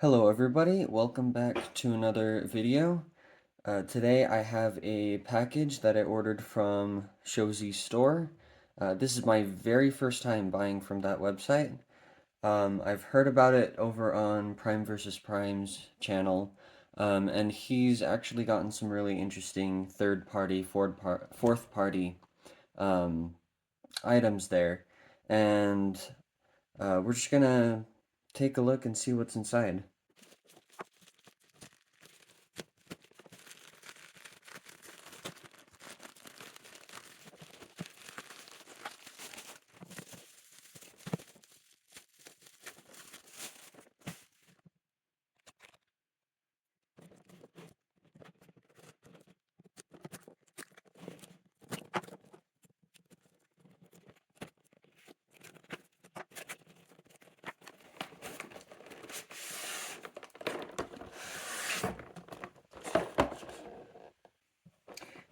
Hello everybody, welcome back to another video. Today I have a package that I ordered from Showzy Store. This is my very first time buying from that website. I've heard about it over on Prime vs. Prime's channel, and he's actually gotten some really interesting third-party, fourth-party items there. And we're just gonna take a look and see what's inside.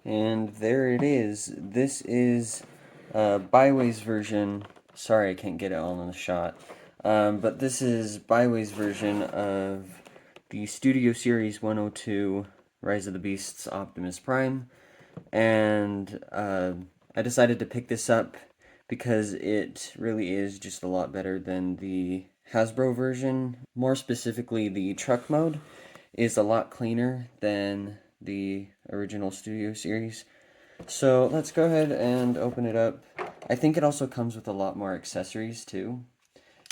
And there it is. This is Baiwei's version. Sorry, I can't get it all in the shot. But this is Baiwei's version of the Studio Series 102 Rise of the Beasts Optimus Prime. And I decided to pick this up because it really is just a lot better than the Hasbro version. More specifically, the truck mode is a lot cleaner than the original Studio Series. So let's go ahead and open it up. I think it also comes with a lot more accessories too.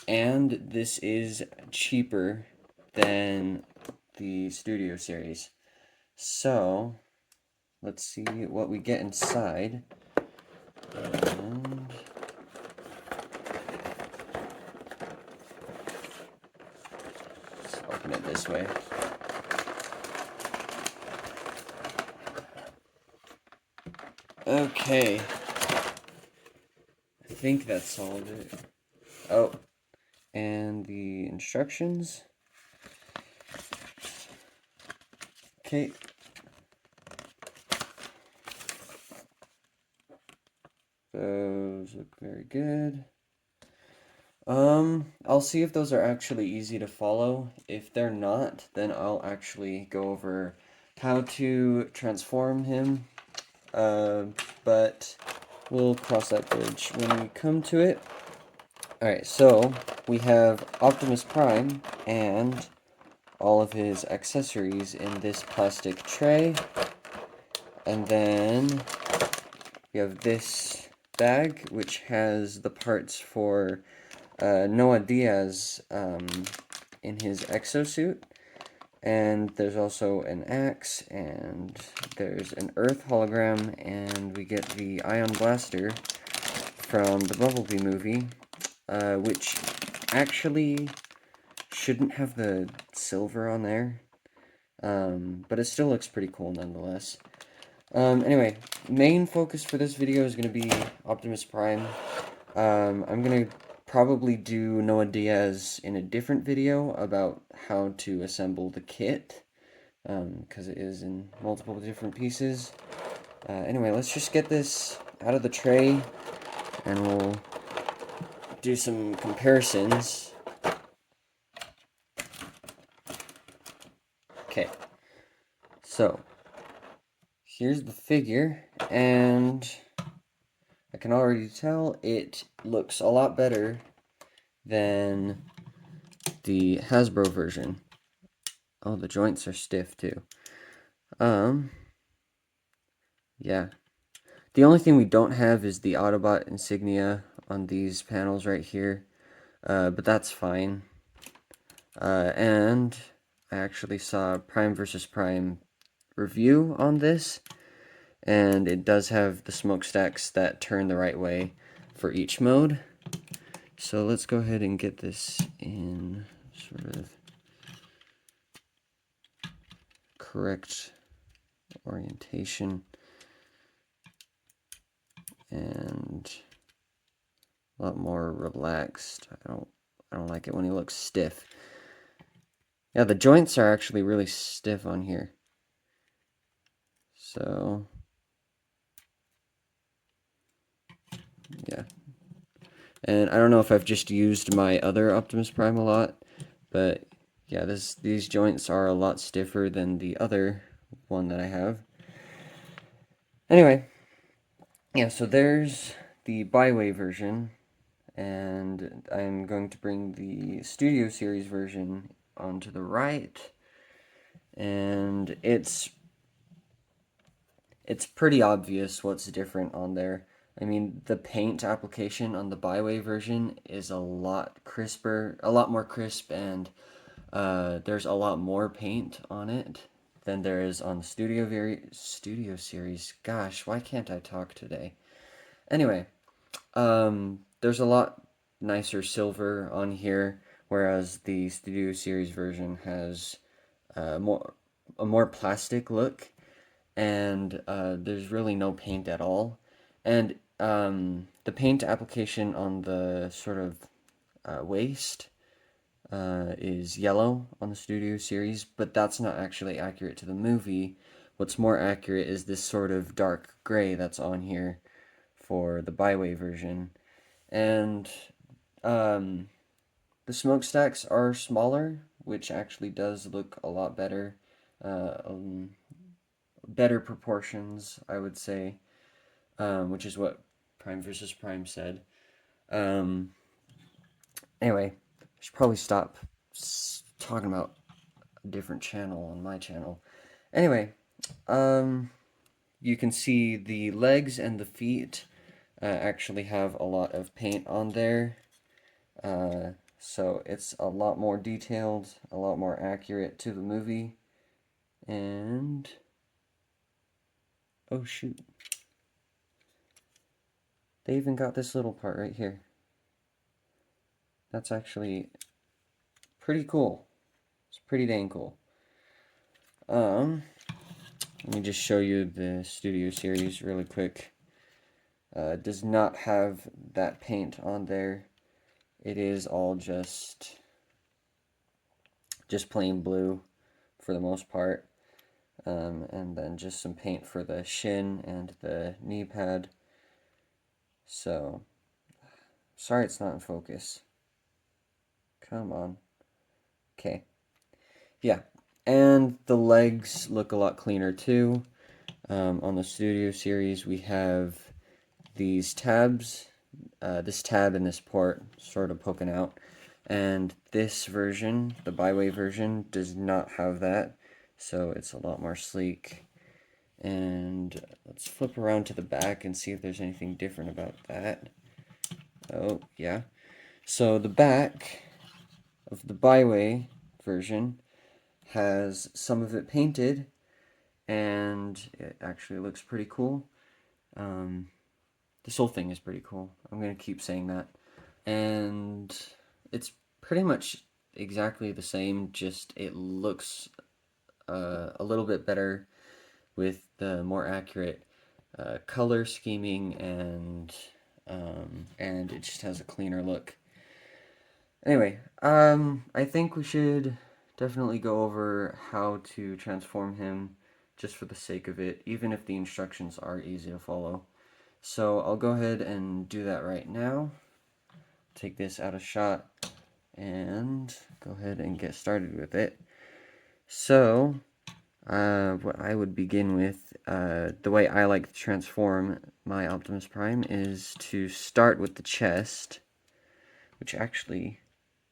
And this is cheaper than the Studio Series. So let's see what we get inside. And let's open it this way. Okay. I think that's all of it. Oh, and the instructions. Okay. Those look very good. I'll see if those are actually easy to follow. If they're not, then I'll actually go over how to transform him. But we'll cross that bridge when we come to it. Alright, so we have Optimus Prime and all of his accessories in this plastic tray. And then we have this bag, which has the parts for Noah Diaz in his exosuit. And there's also an axe, and there's an Earth hologram, and we get the Ion Blaster from the Bumblebee movie, which actually shouldn't have the silver on there, but it still looks pretty cool nonetheless. Anyway, main focus for this video is going to be Optimus Prime. I'm going to probably do Noah Diaz in a different video about how to assemble the kit, because it is in multiple different pieces. Anyway, let's just get this out of the tray, and we'll do some comparisons. Okay, so here's the figure, and I can already tell it looks a lot better than the Hasbro version. Oh, the joints are stiff too. Yeah. The only thing we don't have is the Autobot insignia on these panels right here, but that's fine. And I actually saw Prime vs. Prime review on this, and it does have the smokestacks that turn the right way for each mode. So let's go ahead and get this in sort of correct orientation and a lot more relaxed. I don't like it when he looks stiff. Yeah, the joints are actually really stiff on here. So yeah. And I don't know if I've just used my other Optimus Prime a lot, but yeah, these joints are a lot stiffer than the other one that I have. Anyway, yeah, so there's the Baiwei version, and I'm going to bring the Studio Series version onto the right, and it's pretty obvious what's different on there. I mean, the paint application on the Baiwei version is a lot crisper, a lot more crisp, and there's a lot more paint on it than there is on the Studio Series. Gosh, why can't I talk today? Anyway, there's a lot nicer silver on here, whereas the Studio Series version has more a more plastic look, and there's really no paint at all. And the paint application on the sort of waist is yellow on the Studio Series, but that's not actually accurate to the movie. What's more accurate is this sort of dark gray that's on here for the Baiwei version. And um, the smokestacks are smaller, which actually does look a lot better. Better proportions, I would say, which is what Prime versus Prime said. Um, anyway, I should probably stop talking about a different channel on my channel. Anyway, you can see the legs and the feet actually have a lot of paint on there. So it's a lot more detailed, a lot more accurate to the movie. And oh shoot. They even got this little part right here. That's actually pretty cool. It's pretty dang cool. Let me just show you the Studio Series really quick. Does not have that paint on there. It is all just plain blue for the most part. And then just some paint for the shin and the knee pad. So, sorry it's not in focus. Come on. Okay. Yeah. And the legs look a lot cleaner too. On the Studio Series, we have these tabs, this tab and this port sort of poking out. And this version, the Baiwei version, does not have that. So it's a lot more sleek. And let's flip around to the back and see if there's anything different about that. Oh, yeah. So the back of the Baiwei version has some of it painted, and it actually looks pretty cool. This whole thing is pretty cool. I'm going to keep saying that. And it's pretty much exactly the same, just it looks a little bit better with the more accurate color scheming, and it just has a cleaner look. Anyway, I think we should definitely go over how to transform him just for the sake of it, even if the instructions are easy to follow. So I'll go ahead and do that right now. Take this out of shot and go ahead and get started with it. So, what I would begin with, the way I like to transform my Optimus Prime is to start with the chest, which actually,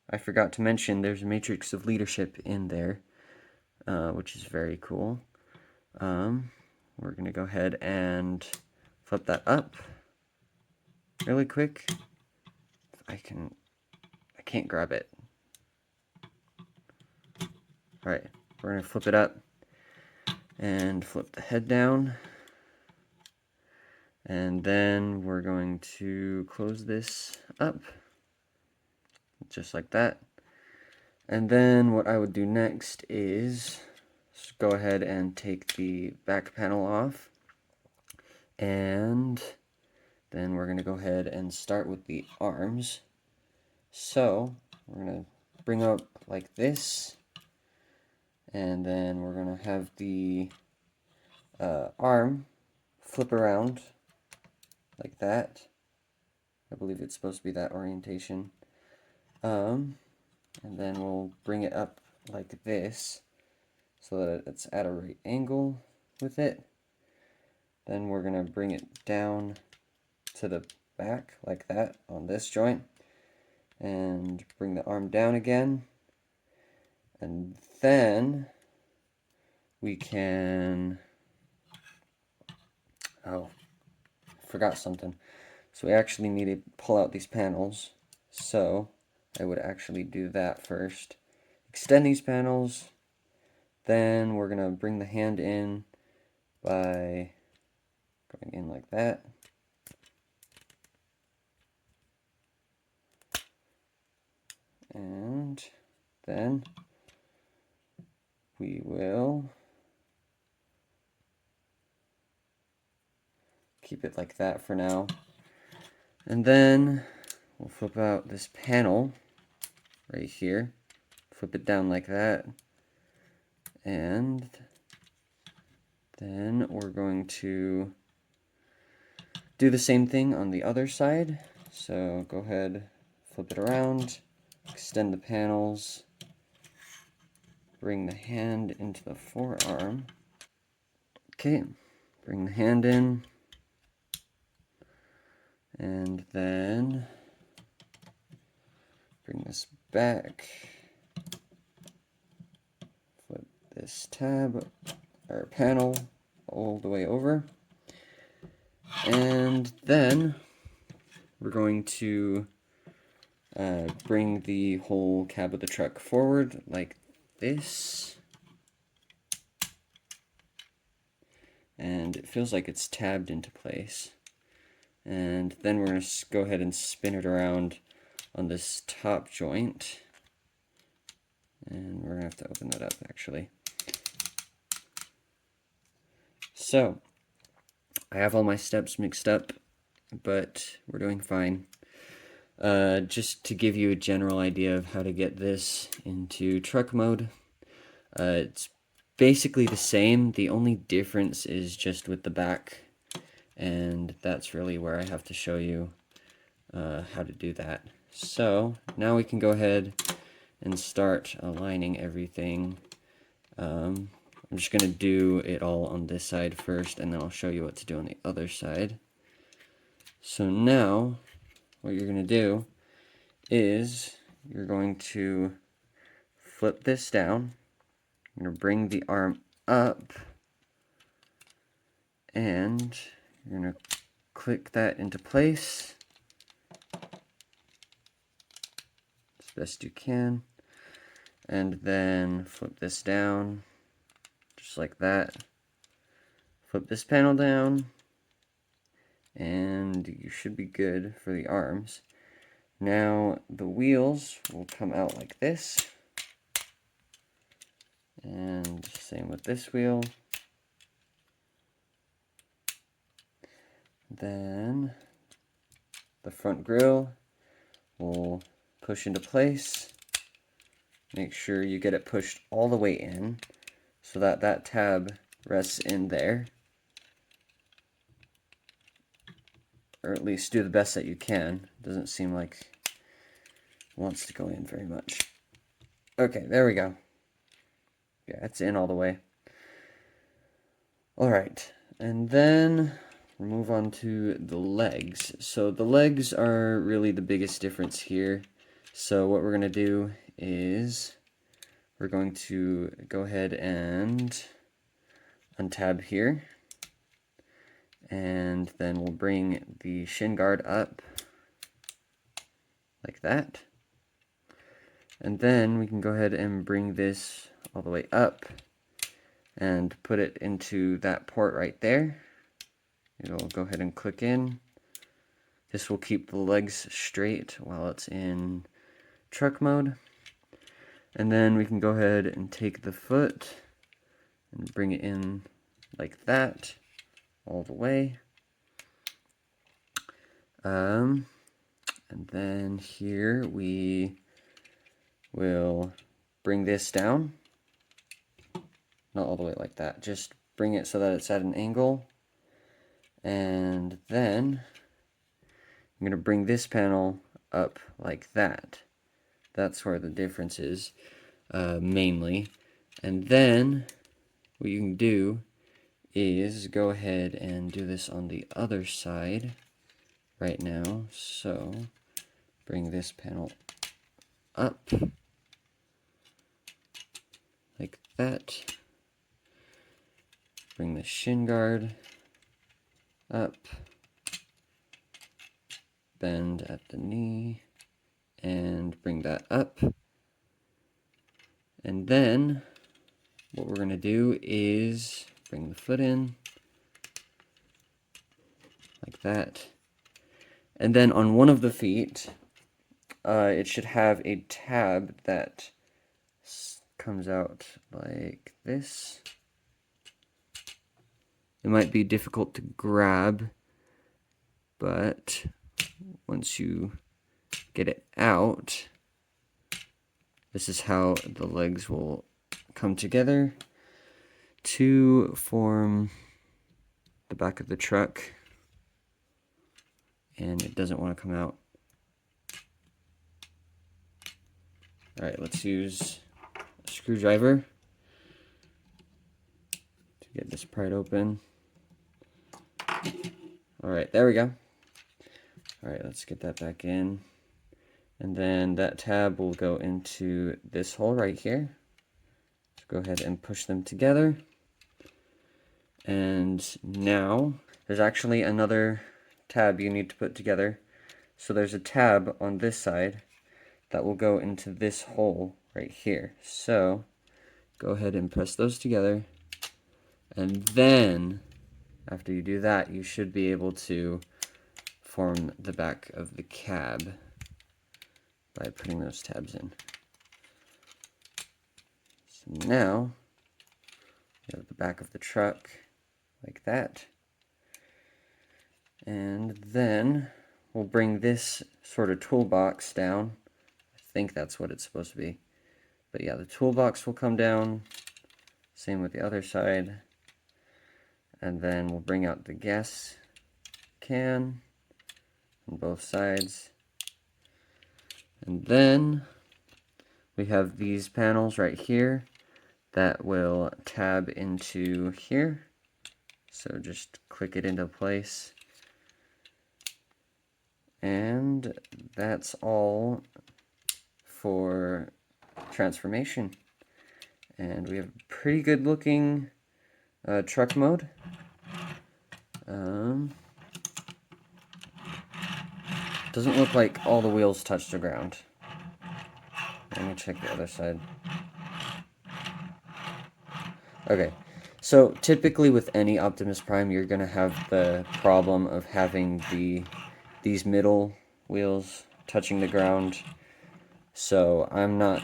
I forgot to mention, there's a matrix of leadership in there, which is very cool. We're going to go ahead and flip that up really quick. I can't grab it. Alright, we're going to flip it up and flip the head down. And then we're going to close this up, just like that. And then what I would do next is go ahead and take the back panel off. And then we're going to go ahead and start with the arms. So we're going to bring up like this. And then we're going to have the arm flip around like that. I believe it's supposed to be that orientation. And then we'll bring it up like this so that it's at a right angle with it. Then we're going to bring it down to the back like that on this joint and bring the arm down again, and then we can, oh, forgot something. So we actually need to pull out these panels, so I would actually do that first. Extend these panels, then we're going to bring the hand in by going in like that. And then we will keep it like that for now. And then we'll flip out this panel right here. Flip it down like that. And then we're going to do the same thing on the other side. So go ahead, flip it around, extend the panels, bring the hand into the forearm. Okay, bring the hand in, and then bring this back, flip this tab, or panel, all the way over, and then we're going to bring the whole cab of the truck forward like this. And it feels like it's tabbed into place. And then we're going to go ahead and spin it around on this top joint. And we're going to have to open that up actually. So, I have all my steps mixed up, but we're doing fine. Just to give you a general idea of how to get this into truck mode, it's basically the same. The only difference is just with the back, and that's really where I have to show you how to do that. So now we can go ahead and start aligning everything. I'm just going to do it all on this side first, and then I'll show you what to do on the other side. So now what you're going to do is you're going to flip this down. You're going to bring the arm up, and you're going to click that into place as best you can, and then flip this down just like that. Flip this panel down, and you should be good for the arms. Now the wheels will come out like this, and same with this wheel. Then the front grille will push into place. Make sure you get it pushed all the way in so that that tab rests in there, or at least do the best that you can. Doesn't seem like it wants to go in very much. Okay, there we go. Yeah, it's in all the way. Alright, and then we'll move on to the legs. So the legs are really the biggest difference here. So what we're going to do is we're going to go ahead and untab here. And then we'll bring the shin guard up like that. And then we can go ahead and bring this all the way up and put it into that port right there. It'll go ahead and click in. This will keep the legs straight while it's in truck mode. And then we can go ahead and take the foot and bring it in like that all the way. And then here we will bring this down. Not all the way like that, just bring it so that it's at an angle. And then I'm going to bring this panel up like that. That's where the difference is. mainly. And then what you can do is go ahead and do this on the other side right now. So bring this panel up like that. Bring the shin guard up, bend at the knee, and bring that up. And then what we're going to do is bring the foot in like that. And then on one of the feet, it should have a tab that comes out like this. It might be difficult to grab, but once you get it out, this is how the legs will come together to form the back of the truck, and it doesn't want to come out. Alright, let's use a screwdriver to get this pried open. Alright, there we go. Alright, let's get that back in. And then that tab will go into this hole right here. So go ahead and push them together. And now there's actually another tab you need to put together. So there's a tab on this side that will go into this hole right here. So go ahead and press those together. And then after you do that, you should be able to form the back of the cab by putting those tabs in. So now you have the back of the truck like that. And then we'll bring this sort of toolbox down. I think that's what it's supposed to be. But yeah, the toolbox will come down. Same with the other side. And then we'll bring out the gas can on both sides. And then we have these panels right here that will tab into here. So just click it into place. And that's all for transformation. And we have a pretty good looking truck mode. Doesn't look like all the wheels touch the ground. Let me check the other side. Okay, so typically with any Optimus Prime, you're going to have the problem of having these middle wheels touching the ground. So I'm not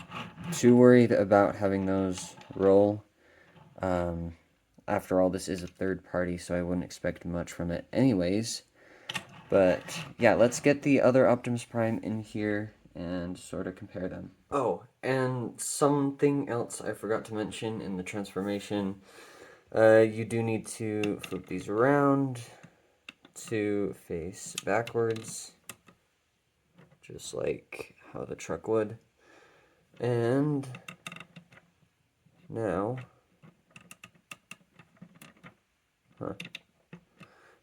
too worried about having those roll. After all, this is a third party, so I wouldn't expect much from it anyways. But yeah, let's get the other Optimus Prime in here and sort of compare them. Oh, and something else I forgot to mention in the transformation. You do need to flip these around to face backwards, just like how the truck would. And now,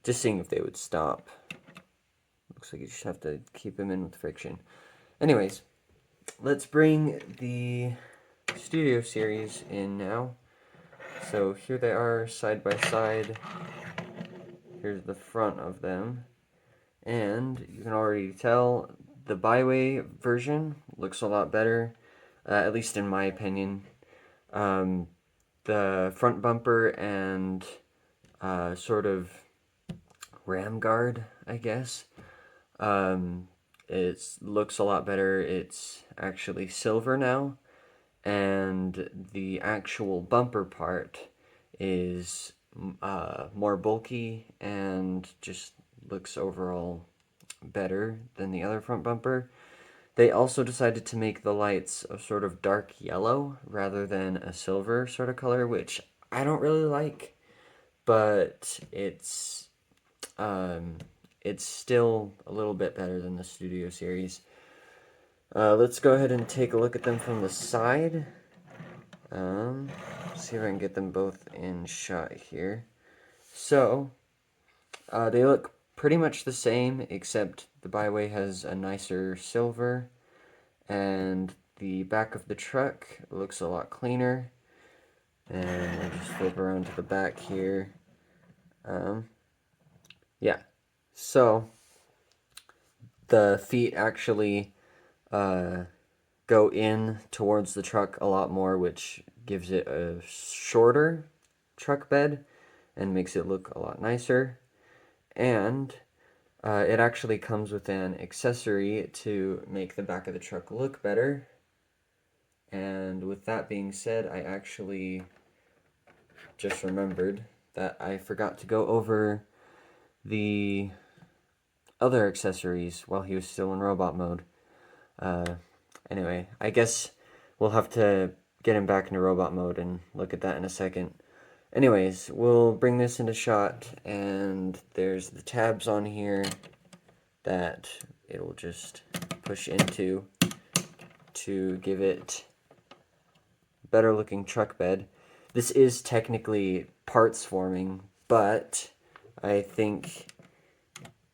just seeing if they would stop. Looks like you just have to keep them in with friction. Anyways, let's bring the Studio Series in now. So here they are side by side. Here's the front of them. And you can already tell the Baiwei version looks a lot better, at least in my opinion. The front bumper and sort of ram guard, I guess, it looks a lot better. It's actually silver now, and the actual bumper part is more bulky and just looks overall better than the other front bumper. They also decided to make the lights a sort of dark yellow rather than a silver sort of color, which I don't really like, but it's still a little bit better than the Studio Series. Let's go ahead and take a look at them from the side. See if I can get them both in shot here. So, they look pretty much the same, except the Baiwei has a nicer silver, and the back of the truck looks a lot cleaner. And we'll just flip around to the back here. Yeah, so the feet actually go in towards the truck a lot more, which gives it a shorter truck bed and makes it look a lot nicer. And it actually comes with an accessory to make the back of the truck look better. And with that being said, I actually just remembered that I forgot to go over the other accessories while he was still in robot mode. Anyway, I guess we'll have to get him back into robot mode and look at that in a second. Anyways, we'll bring this into shot, and there's the tabs on here that it'll just push into to give it better looking truck bed. This is technically parts forming, but I think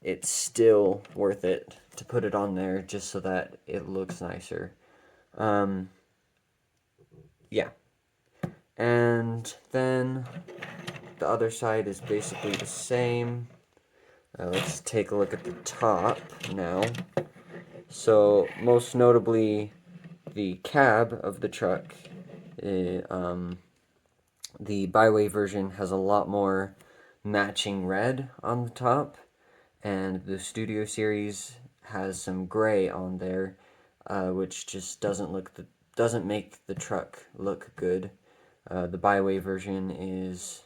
it's still worth it to put it on there just so that it looks nicer. Yeah. And then the other side is basically the same. Let's take a look at the top now. So, most notably, the cab of the truck, the Baiwei version has a lot more matching red on the top, and the Studio Series has some gray on there, which just doesn't make the truck look good. The Baiwei version is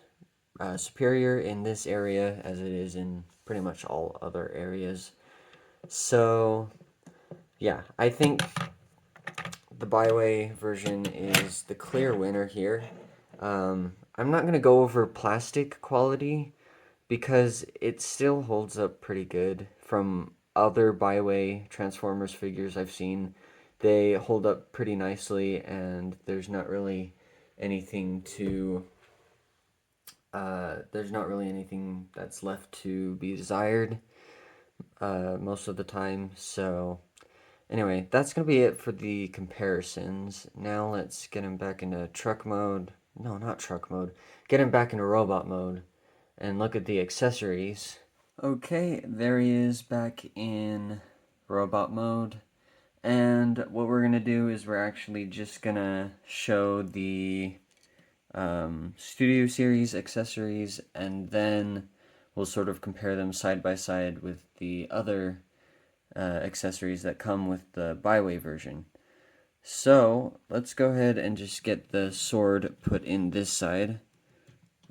superior in this area as it is in pretty much all other areas. So, yeah, I think the Baiwei version is the clear winner here. I'm not going to go over plastic quality because it still holds up pretty good. From other Baiwei Transformers figures I've seen, they hold up pretty nicely, and there's not really anything that's left to be desired most of the time. So anyway, that's going to be it for the comparisons. Now let's get him back into truck mode. No, not truck mode. Get him back into robot mode and look at the accessories. Okay, there he is back in robot mode. And what we're going to do is we're actually just going to show the Studio Series accessories, and then we'll sort of compare them side by side with the other accessories that come with the Baiwei version. So let's go ahead and just get the sword put in this side.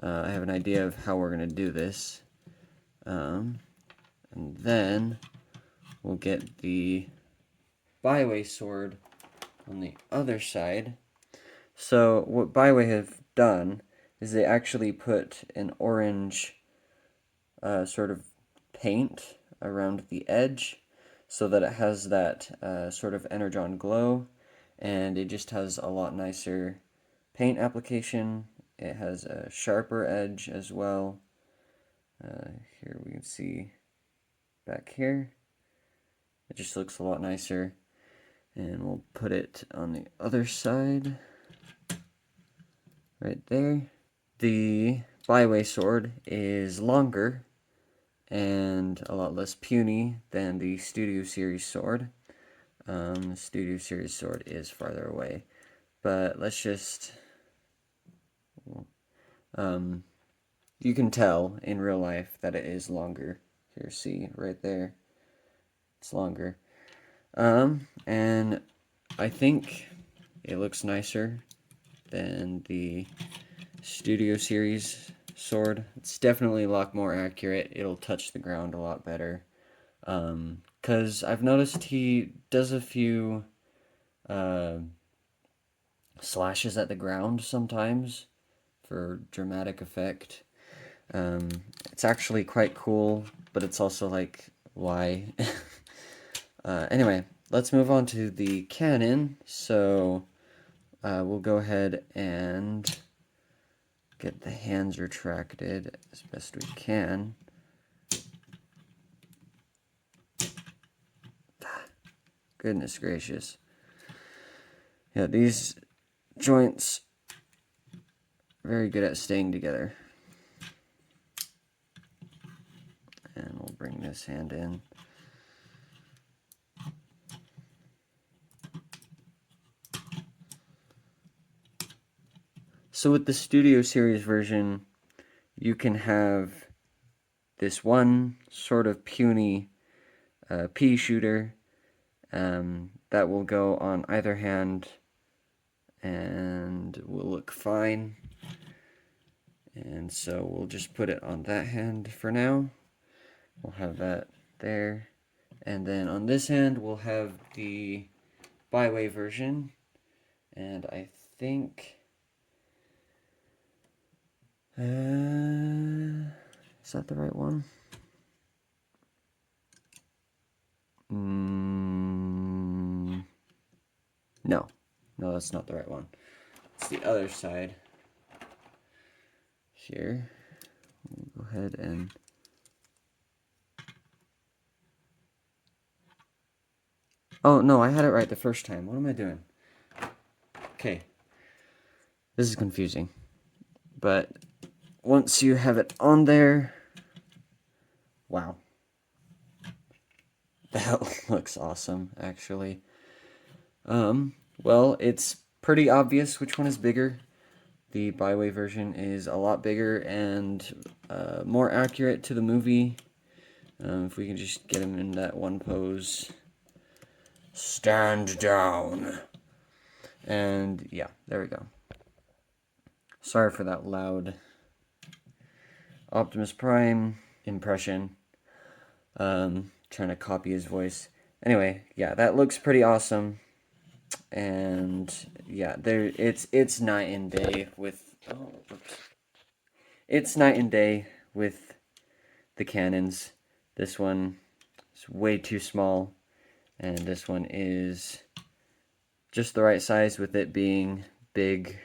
I have an idea of how we're going to do this. And then we'll get the Baiwei sword on the other side. So what Baiwei have done is they actually put an orange sort of paint around the edge so that it has that sort of energon glow, and it just has a lot nicer paint application. It has a sharper edge as well. Here we can see back here. It just looks a lot nicer. And we'll put it on the other side. Right there. The Baiwei sword is longer and a lot less puny than the Studio Series sword. The Studio Series sword is farther away. But let's just... you can tell in real life that it is longer. Here, see, right there. It's longer. And I think it looks nicer than the Studio Series sword. It's definitely a lot more accurate. It'll touch the ground a lot better. Because I've noticed he does a few slashes at the ground sometimes for dramatic effect. It's actually quite cool, but it's also like, why? Anyway, let's move on to the cannon. So we'll go ahead and get the hands retracted as best we can. Goodness gracious. Yeah, these joints are very good at staying together. And we'll bring this hand in. So with the Studio Series version, you can have this one sort of puny pea shooter that will go on either hand and will look fine. And so we'll just put it on that hand for now. We'll have that there. And then on this hand, we'll have the Baiwei version. And I think... is that the right one? No. No, that's not the right one. It's the other side. Here. We'll go ahead and... Oh, no, I had it right the first time. What am I doing? Okay. This is confusing. But once you have it on there... Wow. That looks awesome, actually. Well, it's pretty obvious which one is bigger. The Baiwei version is a lot bigger and more accurate to the movie. If we can just get him in that one pose. Stand down. And yeah, there we go. Sorry for that loud Optimus Prime impression. Trying to copy his voice. Anyway, yeah, that looks pretty awesome. And yeah, it's night and day with it's night and day with the cannons. This one is way too small, and this one is just the right size with it being bigger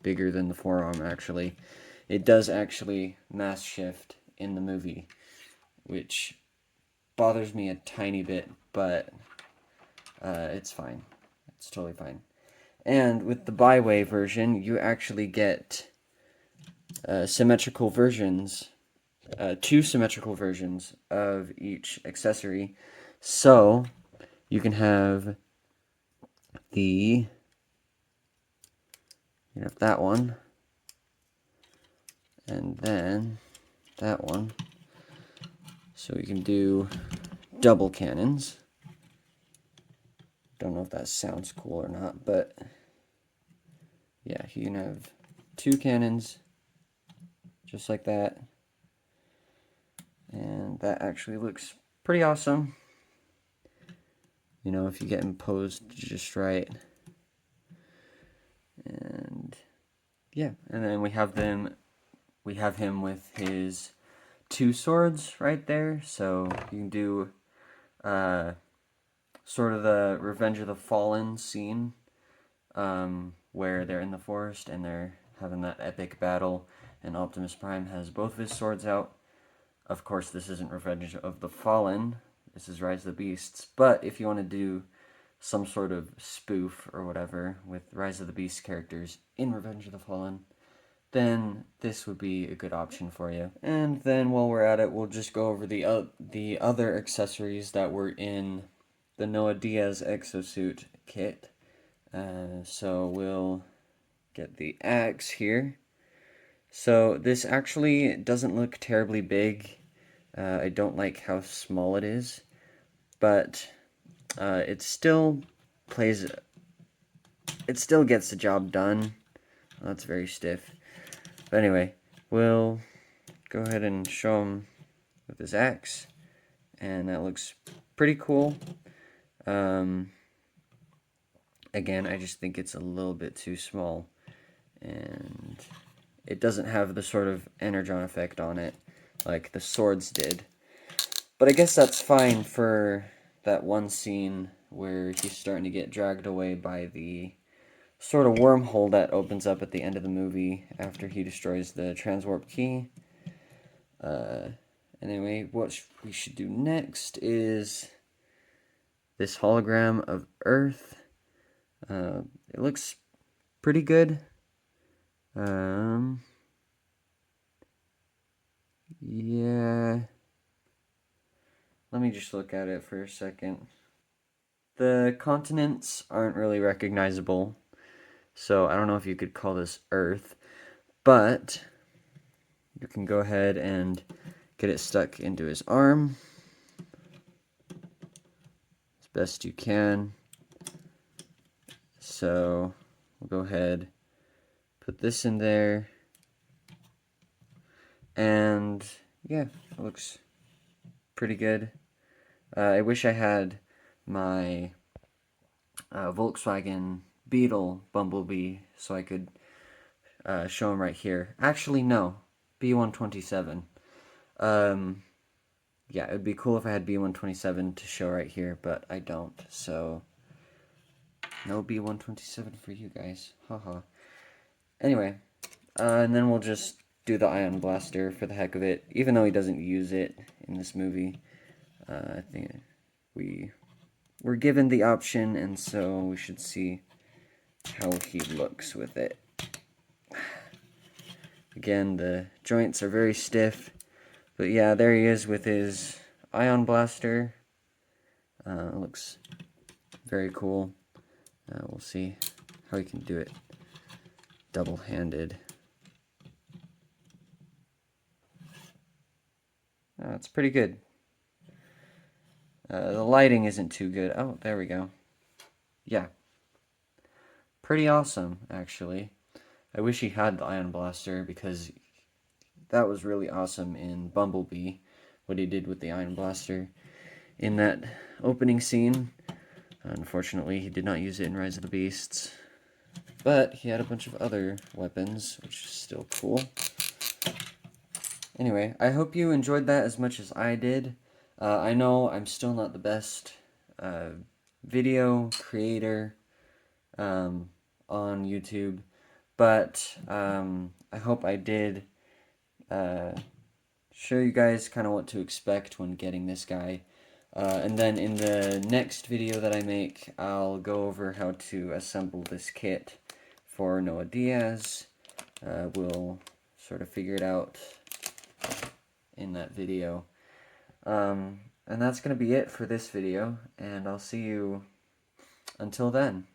than the forearm actually. It does actually mass shift in the movie, which bothers me a tiny bit, but it's fine. It's totally fine. And with the Baiwei version, you actually get symmetrical versions, two symmetrical versions of each accessory. So you can have that one, and then that one. So you can do double cannons. Don't know if that sounds cool or not, but yeah, you can have two cannons just like that, and that actually looks pretty awesome, you know, if you get them posed just right. And yeah, and then we have him with his two swords right there, so you can do sort of the Revenge of the Fallen scene, where they're in the forest and they're having that epic battle, and Optimus Prime has both of his swords out. Of course, this isn't Revenge of the Fallen, this is Rise of the Beasts, but if you want to do some sort of spoof or whatever with Rise of the Beasts characters in Revenge of the Fallen, then this would be a good option for you. And then while we're at it, we'll just go over the other accessories that were in the Noah Diaz exosuit kit. So we'll get the axe here. So this actually doesn't look terribly big. I don't like how small it is, but it still gets the job done. That's very stiff. But anyway, we'll go ahead and show him with his axe, and that looks pretty cool. Again, I just think it's a little bit too small, and it doesn't have the sort of energon effect on it like the swords did. But I guess that's fine for that one scene where he's starting to get dragged away by the sort of wormhole that opens up at the end of the movie after he destroys the transwarp key. Anyway, what we should do next is this hologram of Earth. It looks pretty good. Yeah. Let me just look at it for a second. The continents aren't really recognizable, so I don't know if you could call this Earth, but you can go ahead and get it stuck into his arm as best you can. So we'll go ahead, put this in there, and yeah, it looks pretty good. I wish I had my Volkswagen Beetle Bumblebee so I could show him right here. Actually, no, B127. Yeah, it would be cool if I had B127 to show right here, but I don't, so no B127 for you guys. Haha. Anyway, and then we'll just do the Ion Blaster for the heck of it, even though he doesn't use it in this movie. I think we're given the option, and so we should see how he looks with it. Again, the joints are very stiff, but yeah, there he is with his Ion Blaster. Looks very cool. We'll see how he can do it double-handed. It's pretty good. The lighting isn't too good. Oh, there we go. Yeah. Pretty awesome, actually. I wish he had the Ion Blaster, because that was really awesome in Bumblebee, what he did with the Ion Blaster in that opening scene. Unfortunately, he did not use it in Rise of the Beasts, but he had a bunch of other weapons, which is still cool. Anyway, I hope you enjoyed that as much as I did. I know I'm still not the best video creator on YouTube, but I hope I did show you guys kind of what to expect when getting this guy. And then in the next video that I make, I'll go over how to assemble this kit for Noah Diaz. We'll sort of figure it out in that video. And that's going to be it for this video, and I'll see you until then.